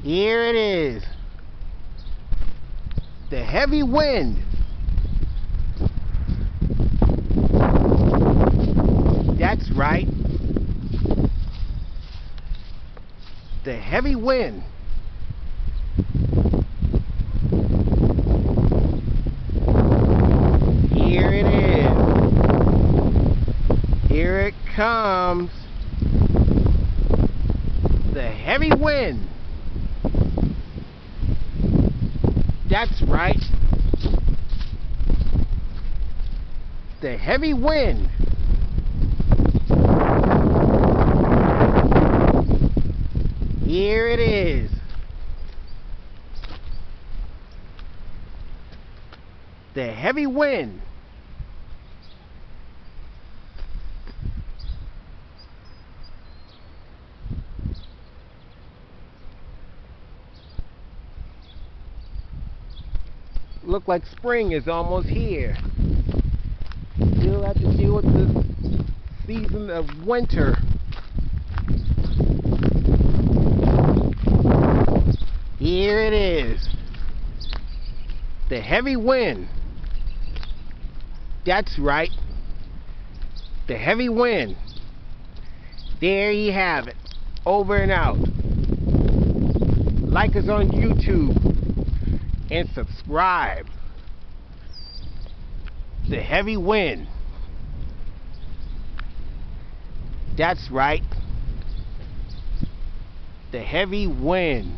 Here it is. The heavy wind. That's right. The heavy wind. Here it is. Here it comes. The heavy wind. That's right. The heavy wind. Here it is. The heavy wind. Look like spring is almost here. Still have to deal with the season of winter. Here it is. The heavy wind. That's right. The heavy wind. There you have it. Over and out. Like us on YouTube. And subscribe. The heavy wind. That's right. The heavy wind.